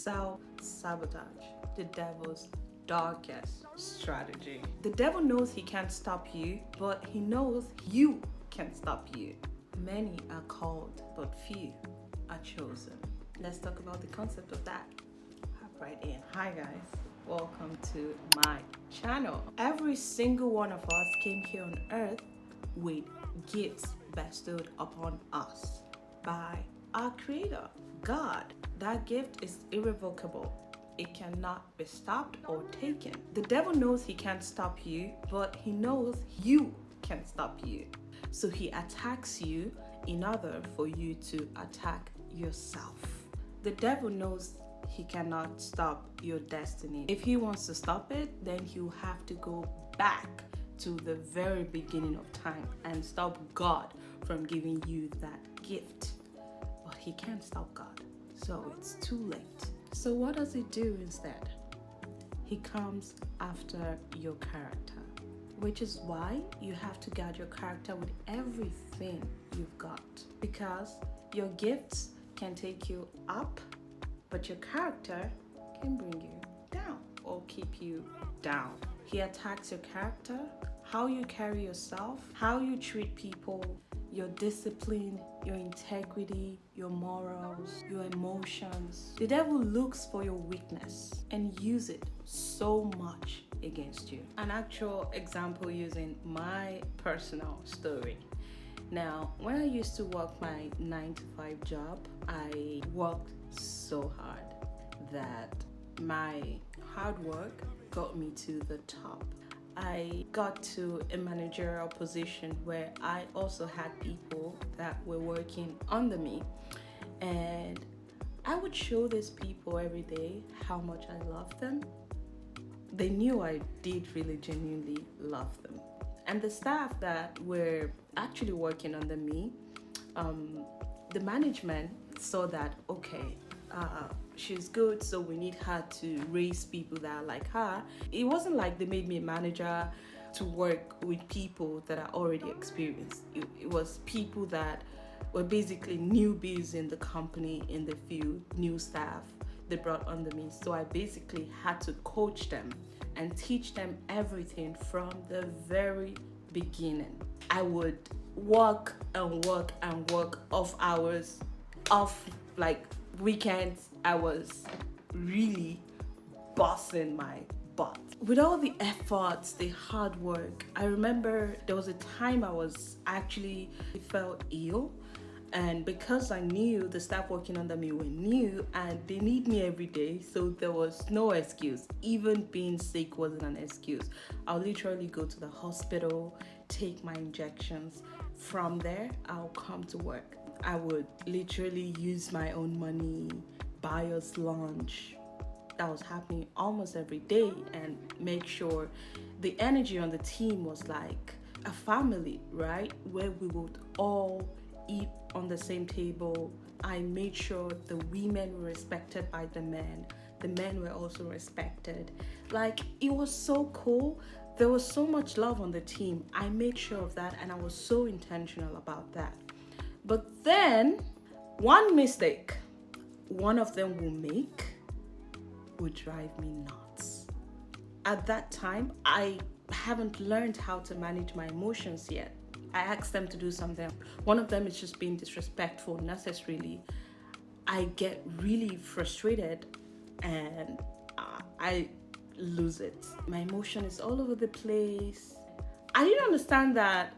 Self-sabotage, the devil's darkest strategy. The devil knows he can't stop you, but he knows you can stop you. Many are called, but few are chosen. Let's talk about the concept of that. Hop right in. Hi guys, welcome to my channel. Every single one of us came here on earth with gifts bestowed upon us by our creator, God. That gift is irrevocable. It cannot be stopped or taken. The devil knows he can't stop you, but he knows you can stop you. So he attacks you in order for you to attack yourself. The devil knows he cannot stop your destiny. If he wants to stop it, then he'll have to go back to the very beginning of time and stop God from giving you that gift. But he can't stop God, so it's too late. So what does he do instead? He comes after your character, which is why you have to guard your character with everything you've got, because your gifts can take you up, but your character can bring you down or keep you down. He attacks your character, how you carry yourself, how you treat people, your discipline, your integrity, your morals, your emotions. The devil looks for your weakness and use it so much against you. An actual example using my personal story. Now, when I used to work my 9-to-5 job, I worked so hard that my hard work got me to the top. I got to a managerial position where I also had people that were working under me, and I would show these people every day how much I loved them. They knew I did really genuinely love them. And the staff that were actually working under me, the management saw that, okay, she's good, so we need her to raise people that are like her. It wasn't like they made me a manager to work with people that are already experienced. It was people that were basically newbies in the company, in the field, new staff they brought under me. So I basically had to coach them and teach them everything from the very beginning. I would work and work and work off hours, off like weekends. I was really busting my butt. With all the efforts, the hard work, I remember there was a time I felt ill. And because I knew the staff working under me were new and they need me every day, so there was no excuse. Even being sick wasn't an excuse. I'll literally go to the hospital, take my injections. From there, I'll come to work. I would literally use my own money, buy us lunch. That was happening almost every day, and make sure the energy on the team was like a family, right? Where we would all eat on the same table. I made sure the women were respected by the men. The men were also respected. Like, it was so cool. There was so much love on the team. I made sure of that, and I was so intentional about that. But then, one mistake one of them will make would drive me nuts. At that time, I haven't learned how to manage my emotions yet. I asked them to do something. One of them is just being disrespectful unnecessarily. I get really frustrated and I lose it. My emotion is all over the place. I didn't understand that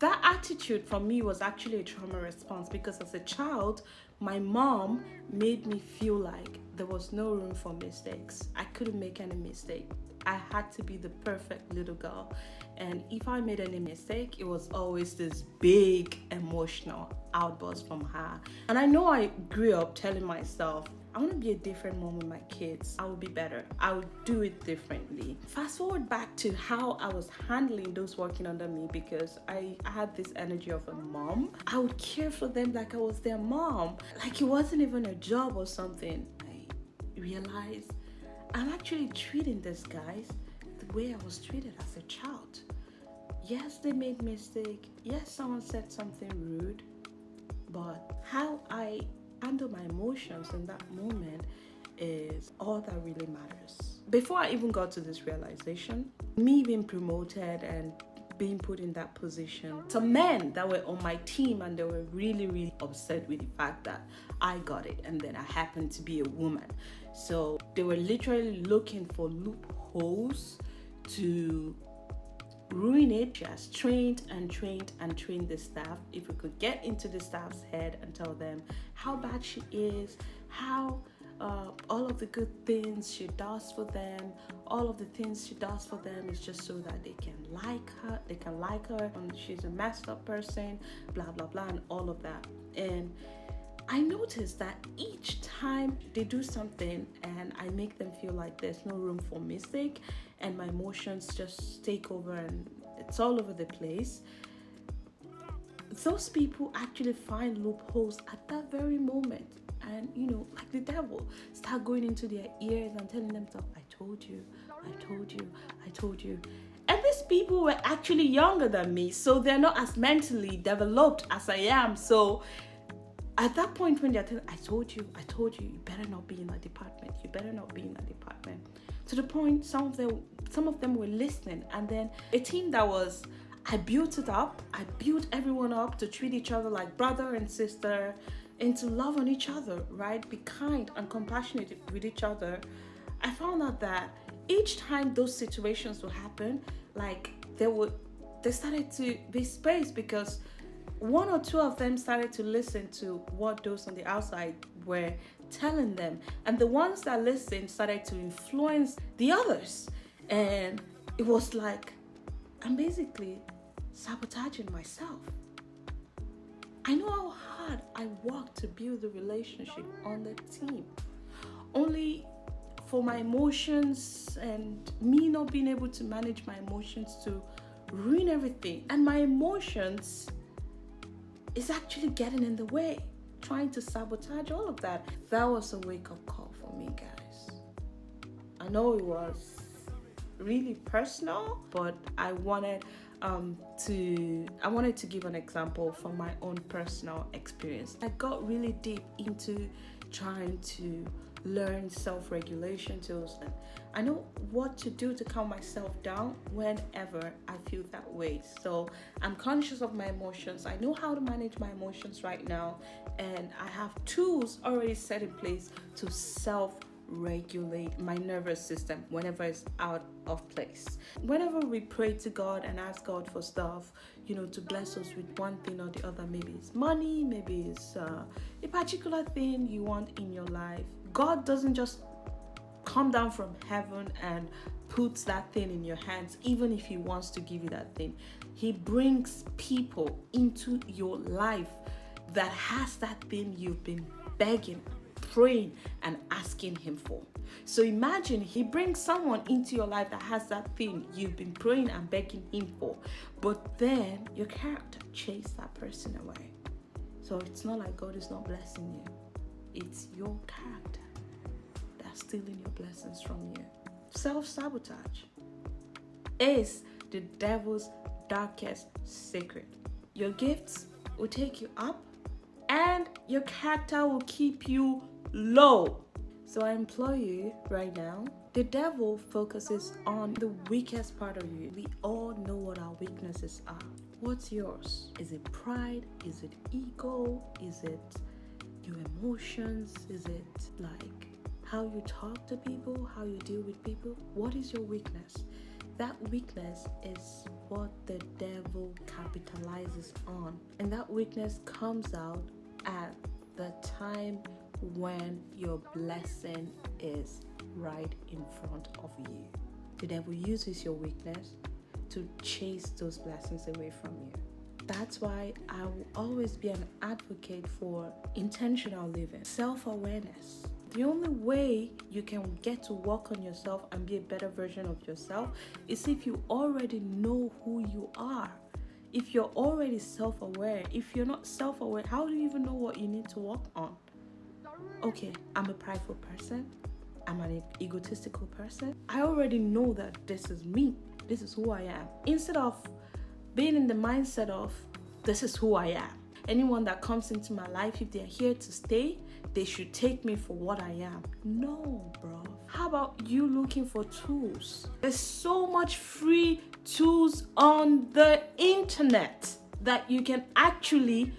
attitude for me was actually a trauma response, because as a child, my mom made me feel like there was no room for mistakes. I couldn't make any mistake. I had to be the perfect little girl. And if I made any mistake, it was always this big emotional outburst from her. And I know I grew up telling myself, I want to be a different mom with my kids. I will be better. I will do it differently. Fast forward back to how I was handling those working under me, because I had this energy of a mom. I would care for them like I was their mom. Like it wasn't even a job or something. I realized I'm actually treating these guys the way I was treated as a child. Yes, they made mistake. Yes, someone said something rude. But how I handle my emotions in that moment is all that really matters. Before I even got to this realization, me being promoted and being put in that position, some men that were on my team, and they were really, really upset with the fact that I got it and then I happened to be a woman. So they were literally looking for loopholes to ruin it. She has trained the staff. If we could get into the staff's head and tell them how bad she is, how all of the good things she does for them, all of the things she does for them is just so that they can like her, and she's a messed up person, blah blah blah, and all of that. And I noticed that each time they do something and I make them feel like there's no room for mistake and my emotions just take over and it's all over the place, those people actually find loopholes at that very moment. And like the devil start going into their ears and telling them stuff. I told you. And these people were actually younger than me, so they're not as mentally developed as I am. So at that point when they're telling, I told you, you better not be in that department. To the point some of them were listening. And then a team that was, I built everyone up to treat each other like brother and sister, and to love on each other, right? Be kind and compassionate with each other. I found out that each time those situations would happen, like they started to be spaced because one or two of them started to listen to what those on the outside were telling them. And the ones that listened started to influence the others. And it was like, I'm basically sabotaging myself. I know how hard I worked to build a relationship on the team, only for my emotions and me not being able to manage my emotions to ruin everything. And my emotions is actually getting in the way, trying to sabotage all of that. That was a wake-up call for me, guys. I know it was really personal, but I wanted to give an example from my own personal experience. I got really deep into trying to learn self-regulation tools, and I know what to do to calm myself down whenever I feel that way. So I'm conscious of my emotions. I know how to manage my emotions right now, and I have tools already set in place to self-regulate my nervous system whenever it's out of place. Whenever we pray to God and ask God for stuff, to bless us with one thing or the other, maybe it's money, maybe it's a particular thing you want in your life, God doesn't just come down from heaven and puts that thing in your hands. Even if he wants to give you that thing, he brings people into your life that has that thing you've been begging, praying and asking him for. So imagine he brings someone into your life that has that thing you've been praying and begging him for, but then your character chased that person away. So it's not like God is not blessing you, it's your character that's stealing your blessings from you. Self-sabotage is the devil's darkest secret. Your gifts will take you up and your character will keep you low. So I implore you right now, the devil focuses on the weakest part of you. We all know what our weaknesses are. What's yours? Is it pride? Is it ego? Is it your emotions? Is it like how you talk to people, how you deal with people? What is your weakness? That weakness is what the devil capitalizes on. And that weakness comes out at the time when your blessing is right in front of you. The devil uses your weakness to chase those blessings away from you. That's why I will always be an advocate for intentional living, self-awareness. The only way you can get to work on yourself and be a better version of yourself is if you already know who you are. If you're already self-aware. If you're not self-aware, how do you even know what you need to work on? Okay, I'm a prideful person. I'm an egotistical person. I already know that this is me. This is who I am. Instead of being in the mindset of this is who I am, anyone that comes into my life, if they're here to stay, they should take me for what I am. No, bro. How about you looking for tools? There's so much free tools on the internet that you can actually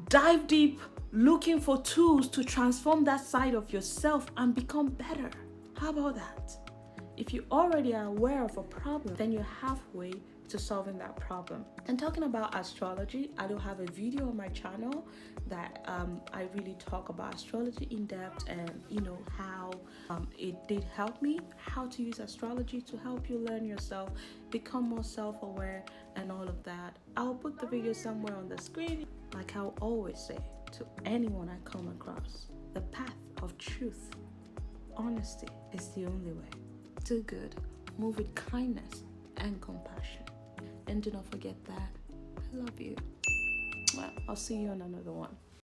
dive deep looking for tools to transform that side of yourself and become better. How about that? If you already are aware of a problem, then you're halfway to solving that problem. And talking about astrology, I do have a video on my channel that I really talk about astrology in depth, and how it did help me, how to use astrology to help you learn yourself, become more self-aware and all of that. I'll put the video somewhere on the screen. Like I'll always say to anyone I come across, the path of truth, honesty is the only way. Do good, move with kindness and compassion. And do not forget that I love you. Well, I'll see you on another one.